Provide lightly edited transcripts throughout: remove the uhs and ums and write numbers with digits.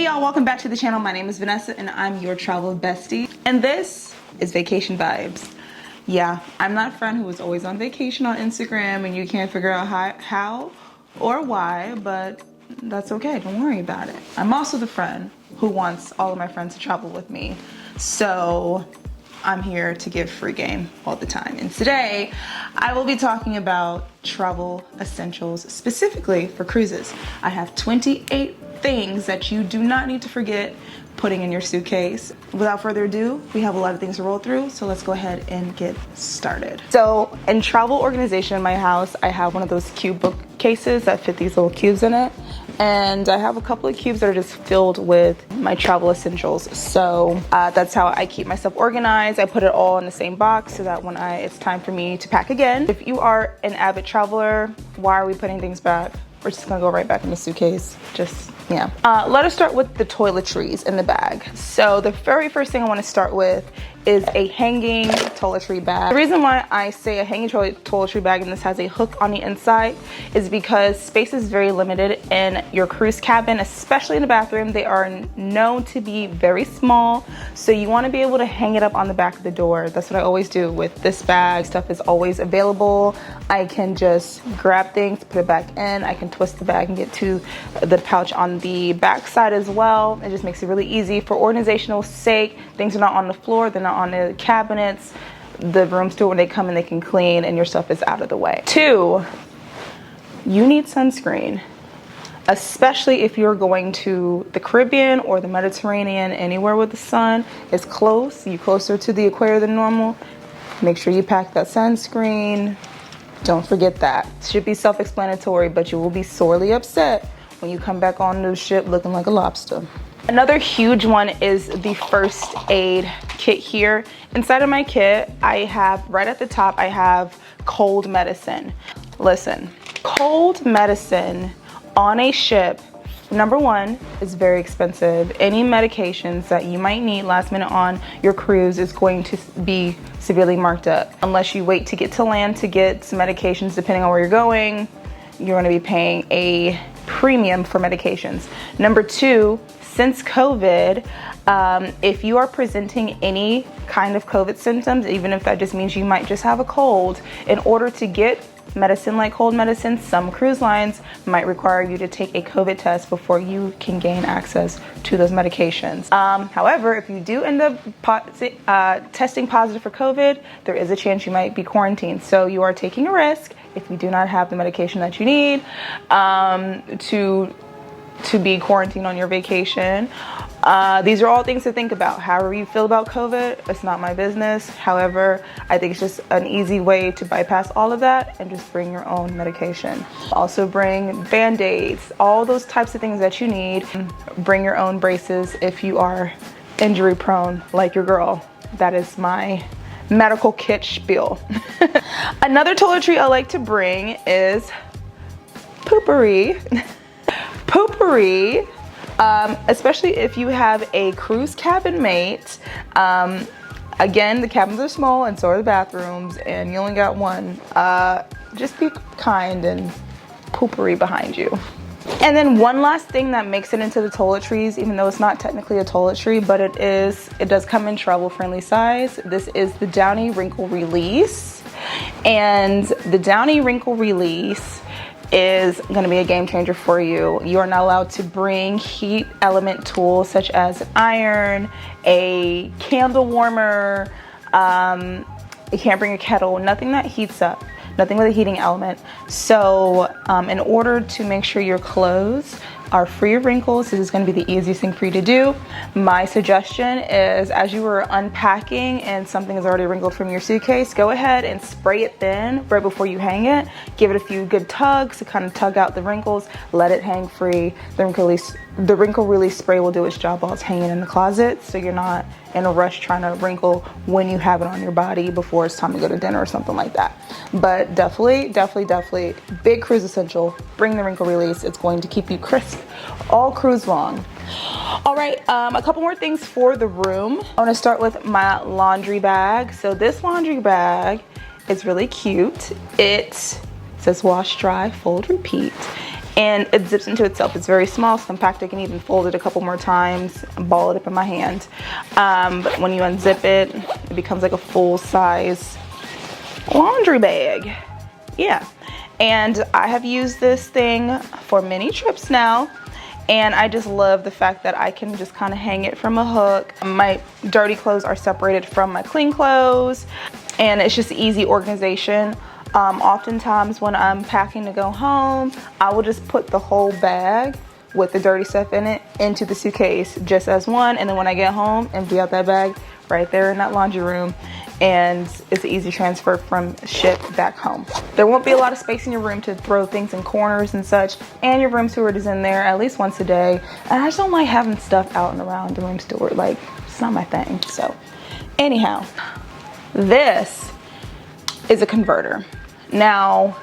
y'all, welcome back to the channel. My name is Vanessa and I'm your travel bestie. And this is Vacation Vibes. Yeah, I'm that friend who is always on vacation on Instagram and you can't figure out how or why, but that's okay, don't worry about it. I'm also the friend who wants all of my friends to travel with me. So I'm here to give free game all the time. And today I will be talking about travel essentials specifically for cruises. I have 28 things that you do not need to forget putting in your suitcase. Without further ado, we have a lot of things to roll through, so let's go ahead and get started. So in travel organization in my house, I have one of those cube bookcases that fit these little cubes in it. And I have a couple of cubes that are just filled with my travel essentials. So that's how I keep myself organized. I put it all in the same box so that when it's time for me to pack again. If you are an avid traveler, why are we putting things back? We're just gonna go right back in the suitcase. Yeah. Let us start with the toiletries in the bag. So the very first thing I wanna start with is a hanging toiletry bag. The reason why I say a hanging toiletry bag and this has a hook on the inside is because space is very limited in your cruise cabin, especially in the bathroom. They are known to be very small, so you want to be able to hang it up on the back of the door. That's what I always do with this bag. Stuff is always available. I can just grab things, put it back in. I can twist the bag and get to the pouch on the back side as well. It just makes it really easy for organizational sake. Things are not on the floor, they're not on the cabinets. The room store, when they come in, they can clean and your stuff is out of the way. 2, you need sunscreen, especially if you're going to the Caribbean or the Mediterranean, anywhere where the sun is close, you're closer to the equator than normal. Make sure you pack that sunscreen. Don't forget that. It should be self-explanatory, but you will be sorely upset when you come back on the ship looking like a lobster. Another huge one is the first aid kit here. Inside of my kit, I have, right at the top, I have cold medicine. Listen, cold medicine on a ship, number one, is very expensive. Any medications that you might need last minute on your cruise is going to be severely marked up. Unless you wait to get to land to get some medications, depending on where you're going, you're gonna be paying a premium for medications. Number 2, since COVID, if you are presenting any kind of COVID symptoms, even if that just means you might just have a cold, in order to get medicine like cold medicine, some cruise lines might require you to take a COVID test before you can gain access to those medications. However, if you do end up testing positive for COVID, there is a chance you might be quarantined. So you are taking a risk if you do not have the medication that you need to be quarantined on your vacation. These are all things to think about. However you feel about COVID, it's not my business. However, I think it's just an easy way to bypass all of that and just bring your own medication. Also bring Band-Aids, all those types of things that you need. Bring your own braces if you are injury prone like your girl. That is my medical kit spiel. Another toiletry I like to bring is poopery. Poopery, especially if you have a cruise cabin mate. Again, the cabins are small and so are the bathrooms and you only got one. Just be kind and poopery behind you. And then one last thing that makes it into the toiletries, even though it's not technically a toiletry, but it does come in travel friendly size. This is the Downy Wrinkle Release. And the Downy Wrinkle Release is going to be a game changer for you. You are not allowed to bring heat element tools such as an iron, a candle warmer, you can't bring a kettle, nothing that heats up, nothing with a heating element. So in order to make sure your clothes are free of wrinkles, this is going to be the easiest thing for you to do. My suggestion is, as you are unpacking and something is already wrinkled from your suitcase, go ahead and spray it thin right before you hang it. Give it a few good tugs to kind of tug out the wrinkles, let it hang free. The wrinkle release spray will do its job while it's hanging in the closet, so you're not in a rush trying to wrinkle when you have it on your body before it's time to go to dinner or something like that. But definitely, big cruise essential. Bring the wrinkle release. It's going to keep you crisp all cruise long. All right, a couple more things for the room. I want to start with my laundry bag. So this laundry bag is really cute. It says wash, dry, fold, repeat. and it zips into itself. It's very small, it's compact. I can even fold it a couple more times and ball it up in my hand. But when you unzip it, it becomes like a full-size laundry bag. Yeah, and I have used this thing for many trips now, and I just love the fact that I can just kind of hang it from a hook. My dirty clothes are separated from my clean clothes, and it's just easy organization. Oftentimes when I'm packing to go home, I will just put the whole bag with the dirty stuff in it into the suitcase just as one, and then when I get home, empty out that bag right there in that laundry room, and it's an easy transfer from ship back home. There won't be a lot of space in your room to throw things in corners and such, and your room steward is in there at least once a day, and I just don't like having stuff out and around the room steward. Like, it's not my thing. So anyhow, this is a converter. Now,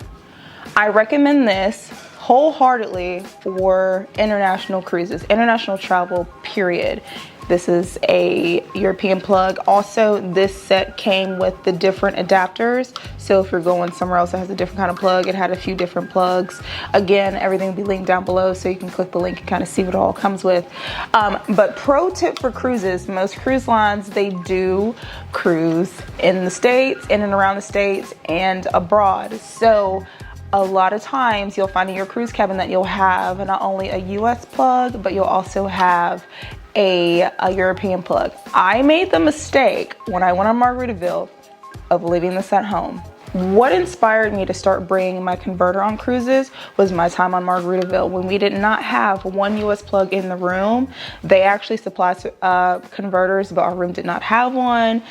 I recommend this wholeheartedly for international cruises, international travel, period. This is a European plug. Also, this set came with the different adapters. So if you're going somewhere else that has a different kind of plug, it had a few different plugs. Again, everything will be linked down below, so you can click the link and kind of see what it all comes with. But pro tip for cruises, most cruise lines, they do cruise in the States, in and around the States, and abroad. So a lot of times you'll find in your cruise cabin that you'll have not only a US plug, but you'll also have a European plug. I made the mistake when I went on Margaritaville of leaving this at home. What inspired me to start bringing my converter on cruises was my time on Margaritaville. When we did not have one US plug in the room, they actually supplied converters, but our room did not have one.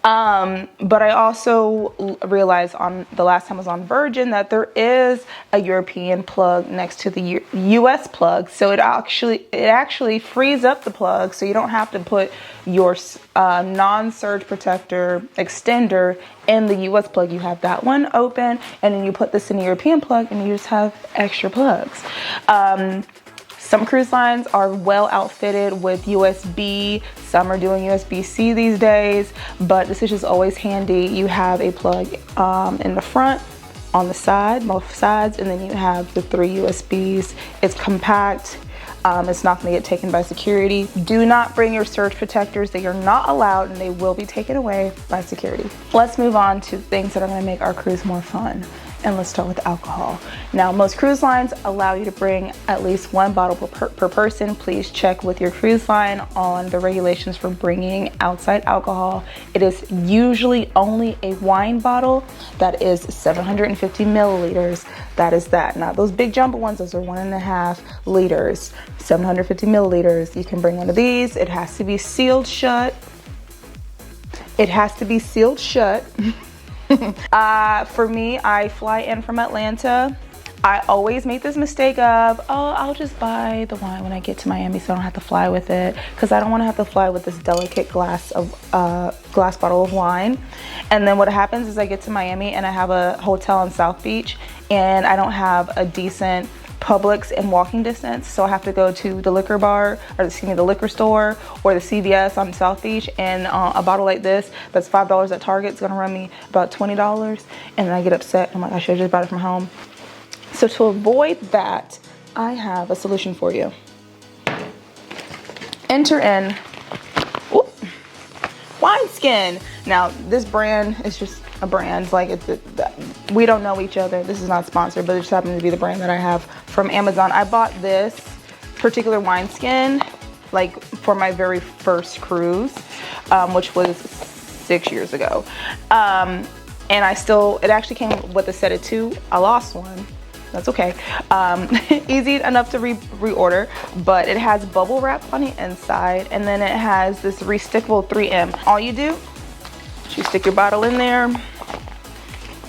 But I also realized on the last time I was on Virgin that there is a European plug next to the US plug. So it actually frees up the plug, so you don't have to put your non-surge protector extender in the US plug. You have that one open, and then you put this in the European plug, and you just have extra plugs. Some cruise lines are well outfitted with USB. Some are doing USB-C these days, but this is just always handy. You have a plug in the front, on the side, both sides, and then you have the 3 USBs. It's compact. It's not going to get taken by security. Do not bring your surge protectors. They are not allowed, and they will be taken away by security. Let's move on to things that are going to make our cruise more fun. And let's start with alcohol. Now, most cruise lines allow you to bring at least 1 bottle per person. Please check with your cruise line on the regulations for bringing outside alcohol. It is usually only a wine bottle that is 750 milliliters. That is that. Not those big jumbo ones. Those are 1.5 liters. 750 milliliters. You can bring one of these. It has to be sealed shut. It has to be sealed shut. For me, I fly in from Atlanta. I always make this mistake of, oh, I'll just buy the wine when I get to Miami so I don't have to fly with it, because I don't want to have to fly with this delicate glass bottle of wine. And then what happens is I get to Miami and I have a hotel in South Beach, and I don't have a decent Publix in walking distance, so I have to go to the liquor store or the CVS on South Beach, and a bottle like this that's $5 at Target is gonna run me about $20, and then I get upset. I'm like, I should have just bought it from home. So to avoid that, I have a solution for you. Enter in wineskin. Now, this brand is just a brand. Like, we don't know each other. This is not sponsored, but it just happens to be the brand that I have from Amazon. I bought this particular wineskin like for my very first cruise, which was 6 years ago. And it actually came with a set of 2. I lost one. That's okay. Easy enough to reorder, but it has bubble wrap on the inside, and then it has this restickable 3M. All you do is you stick your bottle in there.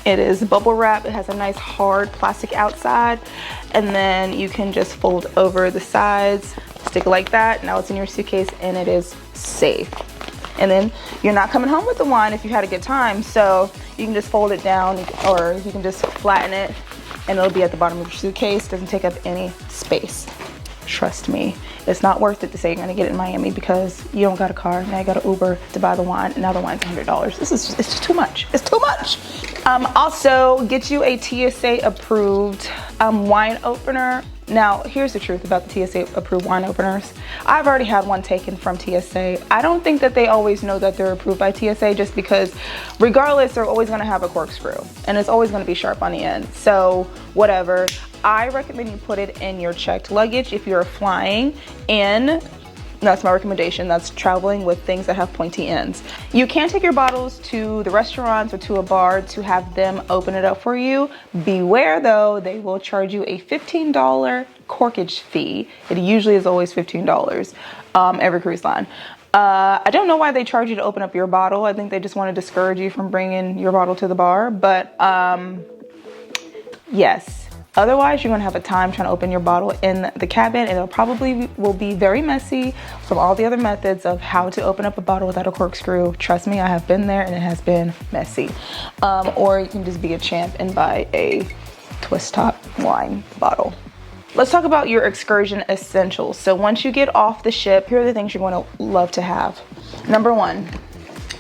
It is bubble wrap. It has a nice hard plastic outside, and then you can just fold over the sides, stick it like that. Now it's in your suitcase and it is safe. And then you're not coming home with the wine if you had a good time, so you can just fold it down, or you can just flatten it, and it'll be at the bottom of your suitcase. Doesn't take up any space. Trust me, it's not worth it to say you're gonna get it in Miami because you don't got a car. Now you got to Uber to buy the wine, and now the wine's $100. It's just too much. It's too much. Also, get you a TSA approved wine opener. Now, here's the truth about the TSA approved wine openers. I've already had one taken from TSA. I don't think that they always know that they're approved by TSA, just because regardless, they're always gonna have a corkscrew and it's always gonna be sharp on the end. So whatever. I recommend you put it in your checked luggage if you're flying in. That's my recommendation. That's traveling with things that have pointy ends. You can take your bottles to the restaurants or to a bar to have them open it up for you. Beware though, they will charge you a $15 corkage fee. It usually is always $15 every cruise line. I don't know why they charge you to open up your bottle. I think they just want to discourage you from bringing your bottle to the bar, but yes. Otherwise, you're gonna have a time trying to open your bottle in the cabin, and it probably will be very messy from all the other methods of how to open up a bottle without a corkscrew. Trust me, I have been there and it has been messy. Or you can just be a champ and buy a twist top wine bottle. Let's talk about your excursion essentials. So once you get off the ship, here are the things you're going to love to have. Number one,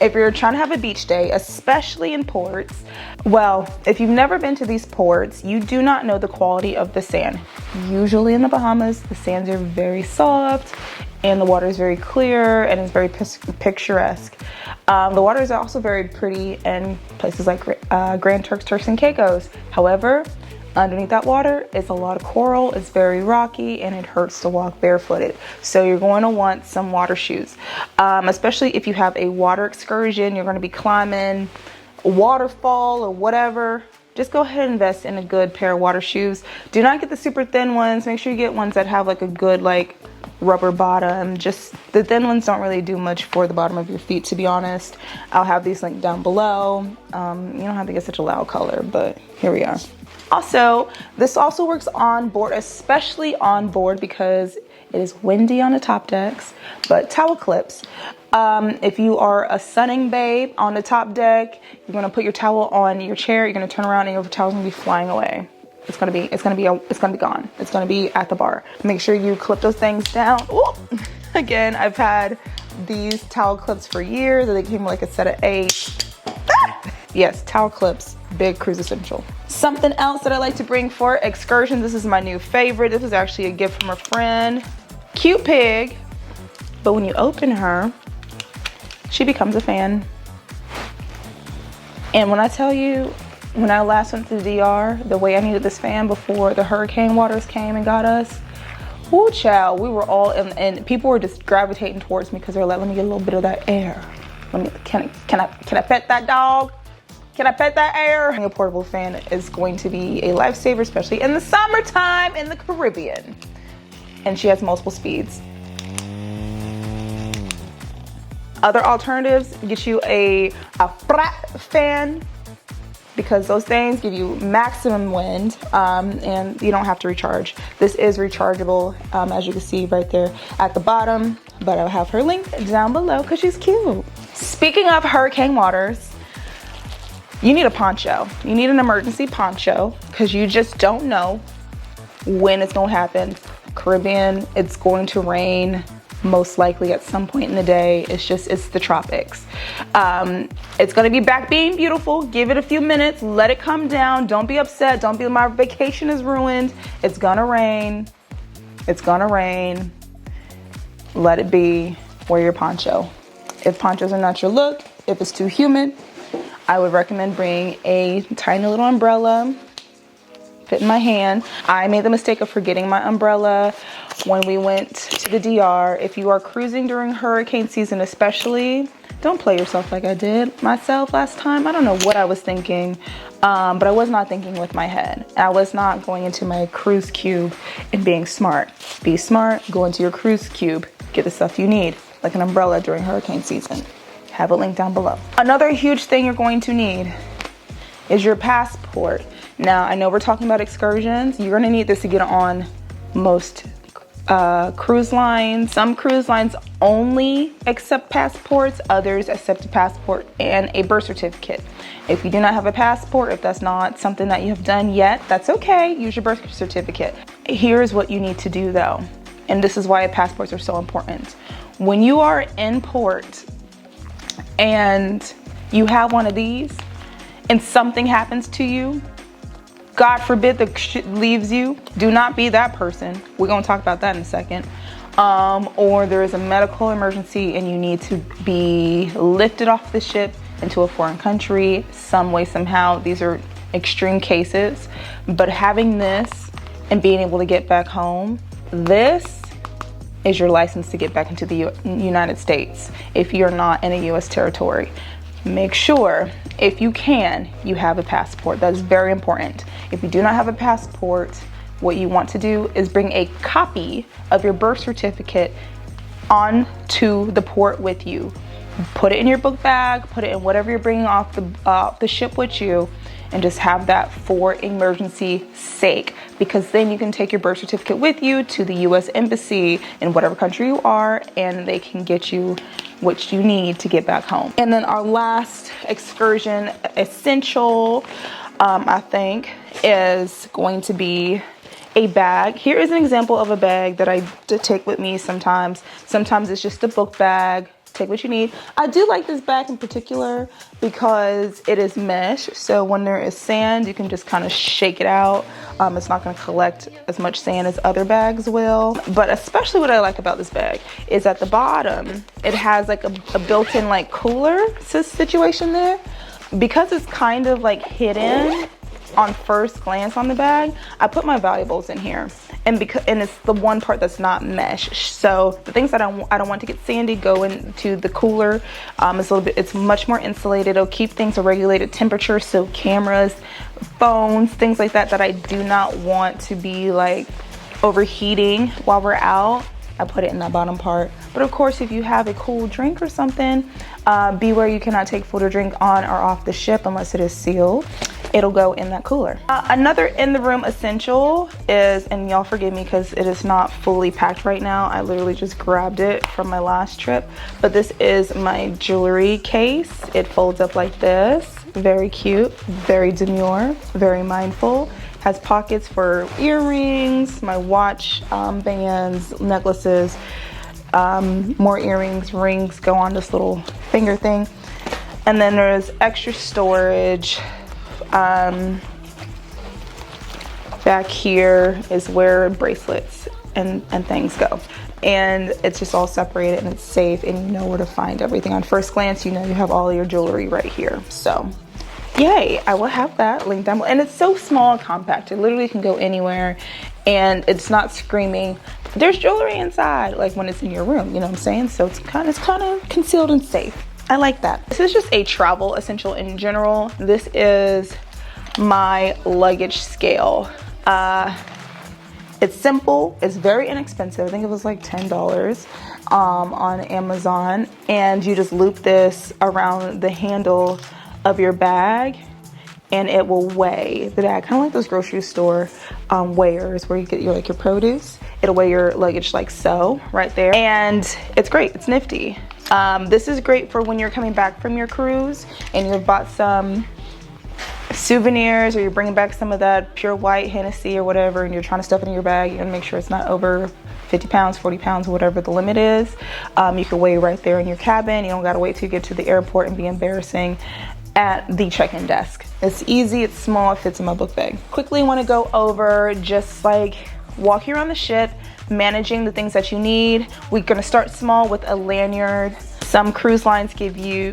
if you're trying to have a beach day, especially in ports, well, if you've never been to these ports, you do not know the quality of the sand. Usually in the Bahamas, the sands are very soft and the water is very clear and it's very picturesque. The water is also very pretty in places like Grand Turks, Turks and Caicos. However, underneath that water is a lot of coral, it's very rocky, and it hurts to walk barefooted. So you're going to want some water shoes. Especially if you have a water excursion, you're going to be climbing a waterfall or whatever. Just go ahead and invest in a good pair of water shoes. Do not get the super thin ones. Make sure you get ones that have like a good like rubber bottom. Just the thin ones don't really do much for the bottom of your feet, to be honest. I'll have these linked down below. You don't have to get such a loud color, but here we are. Also, this also works on board, especially on board because it is windy on the top decks, but towel clips. If you are a sunning babe on the top deck, you're gonna put your towel on your chair, you're gonna turn around and your towel's gonna be flying away. It's gonna be gone. It's gonna be at the bar. Make sure you clip those things down. Ooh. Again, I've had these towel clips for years. They came like a set of 8. Yes, towel clips, big cruise essential. Something else that I like to bring for excursions, this is my new favorite. This was actually a gift from a friend. Cute pig, but when you open her, she becomes a fan. And when I tell you, when I last went to the DR, the way I needed this fan before the hurricane waters came and got us, whoo child, we were all in, and people were just gravitating towards me because they're like, let me get a little bit of that air. Can I pet that dog? Can I pet that air? A portable fan is going to be a lifesaver, especially in the summertime in the Caribbean. And she has multiple speeds. Other alternatives, get you a flat fan, because those things give you maximum wind and you don't have to recharge. This is rechargeable, as you can see right there at the bottom, but I'll have her link down below because she's cute. Speaking of hurricane waters, you need a poncho. You need an emergency poncho because you just don't know when it's going to happen. Caribbean, it's going to rain most likely at some point in the day. It's the tropics. It's going to be back being beautiful. Give it a few minutes. Let it come down. Don't be upset. Don't be, my vacation is ruined. It's going to rain. It's going to rain. Let it be. Wear your poncho. If ponchos are not your look, if it's too humid, I would recommend bringing a tiny little umbrella, fit in my hand. I made the mistake of forgetting my umbrella when we went to the DR. If you are cruising during hurricane season especially, don't play yourself like I did myself last time. I don't know what I was thinking, but I was not thinking with my head. I was not going into my cruise cube and being smart. Be smart, go into your cruise cube, get the stuff you need, like an umbrella during hurricane season. Have a link down below. Another huge thing you're going to need is your passport. Now, I know we're talking about excursions. You're gonna need this to get on most cruise lines. Some cruise lines only accept passports, others accept a passport and a birth certificate. If you do not have a passport, if that's not something that you have done yet, that's okay, use your birth certificate. Here's what you need to do though, and this is why passports are so important. When you are in port and you have one of these and something happens to you, God forbid the shit leaves you, do not be that person. We're gonna talk about that in a second. Or there is a medical emergency and you need to be lifted off the ship into a foreign country, some way, somehow. These are extreme cases, but having this and being able to get back home, this is your license to get back into the United States if you're not in a US territory. Make sure, if you can, you have a passport. That is very important. If you do not have a passport, what you want to do is bring a copy of your birth certificate on to the port with you. Put it in your book bag, put it in whatever you're bringing off the ship with you, and just have that for emergency sake, because then you can take your birth certificate with you to the US Embassy in whatever country you are, and they can get you what you need to get back home. And then our last excursion essential, I think, is going to be a bag. Here is an example of a bag that I take with me sometimes. Sometimes it's just a book bag. Take what you need. I do like this bag in particular because it is mesh, so when there is sand, you can just kind of shake it out. It's not going to collect as much sand as other bags will. But especially what I like about this bag is at the bottom, it has like a built-in like cooler situation there. Because it's kind of like hidden on first glance on the bag, I put my valuables in here, and it's the one part that's not mesh. So the things that I don't want to get sandy go into the cooler. It's much more insulated. It'll keep things a regulated temperature, so cameras, phones, things like that I do not want to be like overheating while we're out, I put it in that bottom part. But of course, if you have a cool drink or something, beware, you cannot take food or drink on or off the ship unless it is sealed. It'll go in that cooler. Another in the room essential is, and y'all forgive me because it is not fully packed right now, I literally just grabbed it from my last trip, but this is my jewelry case. It folds up like this, very cute, very demure, very mindful. Has pockets for earrings, my watch, bands, necklaces, more earrings, rings go on this little finger thing. And then there's extra storage. Back here is where bracelets and things go. And it's just all separated and it's safe, and you know where to find everything. On first glance, you know you have all your jewelry right here. So yay, I will have that linked down below. And it's so small and compact. It literally can go anywhere, and it's not screaming, there's jewelry inside, like when it's in your room, you know what I'm saying? So it's kind of concealed and safe. I like that. This is just a travel essential in general. This is my luggage scale. It's simple, it's very inexpensive. I think it was like $10 on Amazon, and you just loop this around the handle of your bag and it will weigh the bag, kind of like those grocery store weighers where you get your produce. It'll weigh your luggage like so, right there. And it's great, it's nifty. This is great for when you're coming back from your cruise and you've bought some souvenirs, or you're bringing back some of that pure white Hennessy or whatever, and you're trying to stuff it in your bag. You're gonna make sure it's not over 50 pounds, 40 pounds, whatever the limit is. You can weigh right there in your cabin. You don't gotta wait till you get to the airport and be embarrassing at the check-in desk. It's easy, it's small, it fits in my book bag. Quickly want to go over just like walking around the ship, managing the things that you need. We're gonna start small with a lanyard. Some cruise lines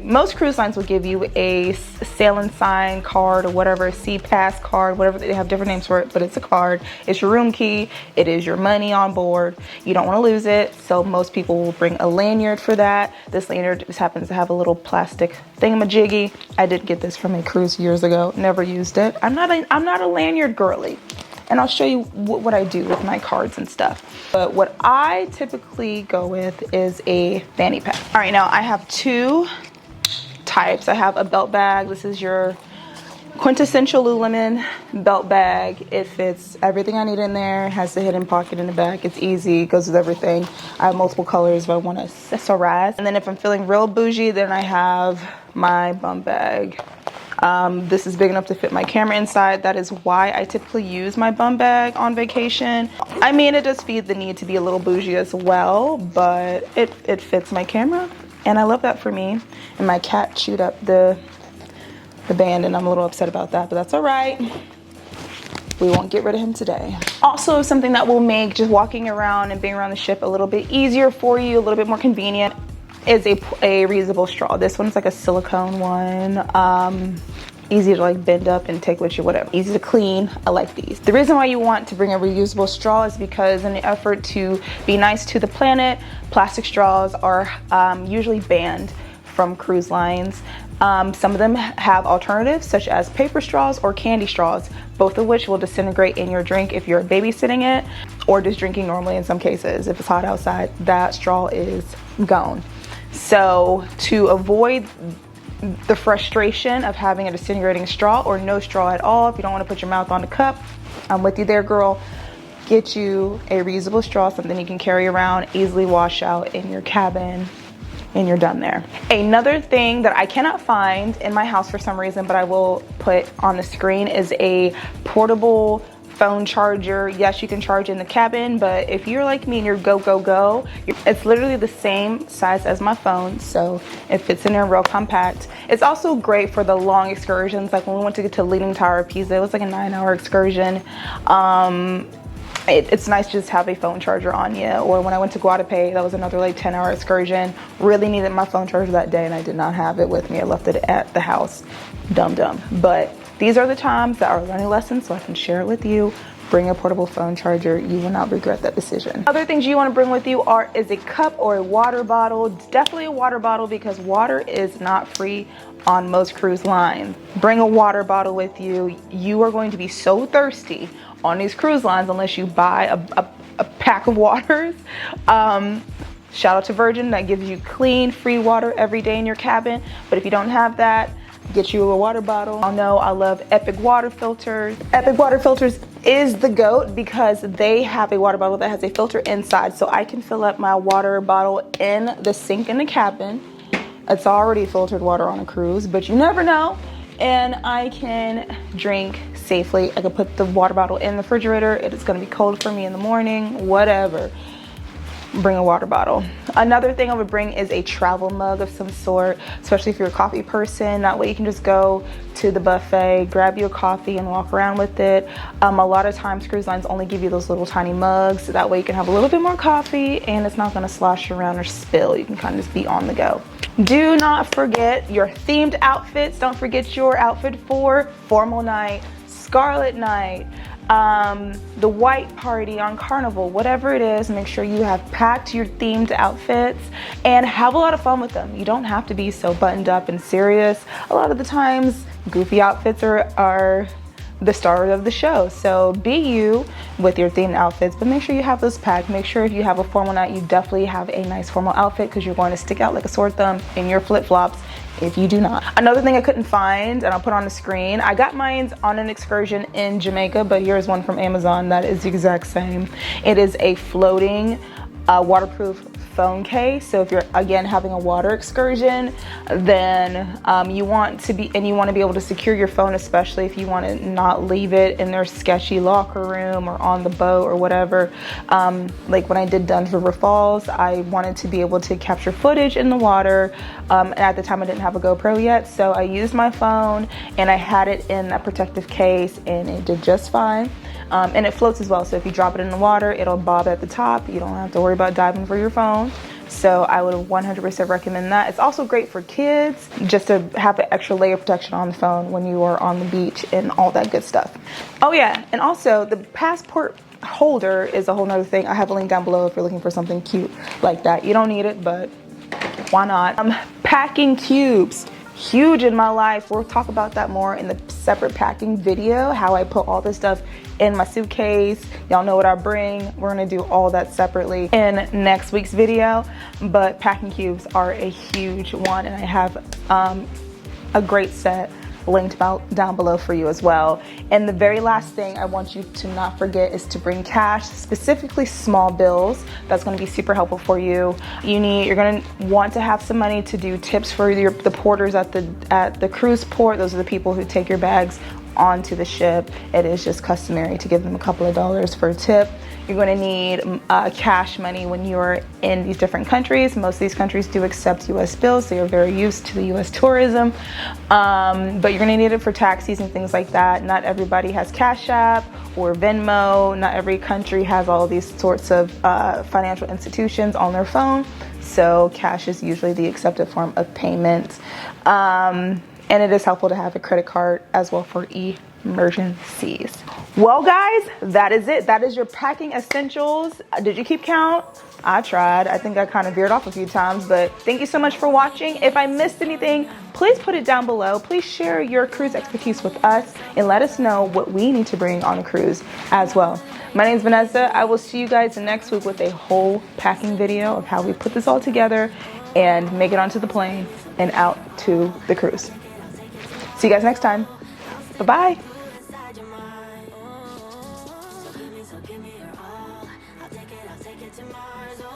most cruise lines will give you a sailing sign card or whatever, a sea pass card, whatever. They have different names for it, but it's a card. It's your room key. It is your money on board. You don't want to lose it, so most people will bring a lanyard for that. This lanyard just happens to have a little plastic thingamajiggy. I did get this from a cruise years ago. Never used it. I'm not a lanyard girly. And I'll show you what I do with my cards and stuff. But what I typically go with is a fanny pack. All right, now I have two types. I have a belt bag. This is your quintessential Lululemon belt bag. It fits everything I need in there. It has the hidden pocket in the back. It's easy, it goes with everything. I have multiple colors if I want to accessorize. And then if I'm feeling real bougie, then I have my bum bag. This is big enough to fit my camera inside. That is why I typically use my bum bag on vacation. I mean, it does feed the need to be a little bougie as well, but it fits my camera, and I love that for me. And my cat chewed up the band, and I'm a little upset about that, but that's all right. we won't get rid of him today. Also, something that will make just walking around and being around the ship a little bit easier for you, a little bit more convenient, is a reusable straw. This one's like a silicone one. Easy to like bend up and take with you, whatever. Easy to clean. I like these. The reason why you want to bring a reusable straw is because in the effort to be nice to the planet, plastic straws are usually banned from cruise lines. Some of them have alternatives such as paper straws or candy straws, both of which will disintegrate in your drink if you're babysitting it or just drinking normally in some cases. If it's hot outside, that straw is gone. So to avoid the frustration of having a disintegrating straw or no straw at all, if you don't want to put your mouth on the cup, I'm with you there, girl. Get you a reusable straw, something you can carry around, easily wash out in your cabin, and you're done there. Another thing that I cannot find in my house for some reason, but I will put on the screen, is a portable phone charger. Yes, you can charge in the cabin, but if you're like me and you're go, it's literally the same size as my phone, so it fits in there real compact. It's also great for the long excursions, like when we went to get to Leaning Tower of Pisa. It was like a 9-hour excursion. It's nice to just have a phone charger on you. Or when I went to Guadalupe, that was another like 10-hour excursion. Really needed my phone charger that day and I did not have it with me. I left it at the house. Dumb. But these are the times that are learning lessons, so I can share it with you. Bring a portable phone charger. You will not regret that decision. Other things you want to bring with you is a cup or a water bottle. Definitely a water bottle, because water is not free on most cruise lines. Bring a water bottle with you. You are going to be so thirsty on these cruise lines unless you buy a pack of waters. Shout out to Virgin, that gives you clean, free water every day in your cabin. But if you don't have that, get you a water bottle. I know I love Epic water filters. Epic water filters is the GOAT because they have a water bottle that has a filter inside, so I can fill up my water bottle in the sink in the cabin. It's already filtered water on a cruise, but you never know. And I can drink safely. I can put the water bottle in the refrigerator. It is gonna be cold for me in the morning, whatever. Bring a water bottle. Another thing I would bring is a travel mug of some sort, especially if you're a coffee person. That way you can just go to the buffet, grab you a coffee and walk around with it. A lot of times cruise lines only give you those little tiny mugs, so that way you can have a little bit more coffee and it's not gonna slosh around or spill. You can kind of just be on the go. Do not forget your themed outfits. Don't forget your outfit for formal night, scarlet night, the white party on Carnival, whatever it is. Make sure you have packed your themed outfits and have a lot of fun with them. You don't have to be so buttoned up and serious. A lot of the times goofy outfits are the star of the show, so be you with your themed outfits, but make sure you have those packed. Make sure if you have a formal night, you definitely have a nice formal outfit, because you're going to stick out like a sore thumb in your flip-flops if you do not. Another thing I couldn't find, and I'll put on the screen, I got mine on an excursion in Jamaica, but here's one from Amazon that is the exact same. It is a floating waterproof phone case. So if you're again having a water excursion, then you want to be able to secure your phone, especially if you want to not leave it in their sketchy locker room or on the boat or whatever. Like when I did Dunn's River Falls, I wanted to be able to capture footage in the water, and at the time I didn't have a GoPro yet, so I used my phone and I had it in that protective case and it did just fine. And it floats as well, so if you drop it in the water, it'll bob at the top. You don't have to worry about diving for your phone. So I would 100% recommend that. It's also great for kids, just to have an extra layer of protection on the phone when you are on the beach and all that good stuff. Oh yeah, and also the passport holder is a whole nother thing. I have a link down below if you're looking for something cute like that. You don't need it, but why not? Packing cubes. Huge in my life. We'll talk about that more in the separate packing video, how I put all this stuff in my suitcase. Y'all know what I bring. We're gonna do all that separately in next week's video, but packing cubes are a huge one, and I have a great set linked down below for you as well. And the very last thing I want you to not forget is to bring cash, specifically small bills. That's going to be super helpful for you. You're going to want to have some money to do tips for the porters at the cruise port. Those are the people who take your bags onto the ship. It is just customary to give them a couple of dollars for a tip. You're going to need cash money when you're in these different countries. Most of these countries do accept US bills, so you're very used to the US tourism. But you're going to need it for taxis and things like that. Not everybody has Cash App or Venmo. Not every country has all these sorts of financial institutions on their phone. So cash is usually the accepted form of payment. And it is helpful to have a credit card as well for emergencies. Well, guys, that is it. That is your packing essentials. Did you keep count? I tried. I think I kind of veered off a few times, but thank you so much for watching. If I missed anything, please put it down below. Please share your cruise expertise with us and let us know what we need to bring on a cruise as well. My name is Vanessa. I will see you guys next week with a whole packing video of how we put this all together and make it onto the plane and out to the cruise. See you guys next time. Bye-bye.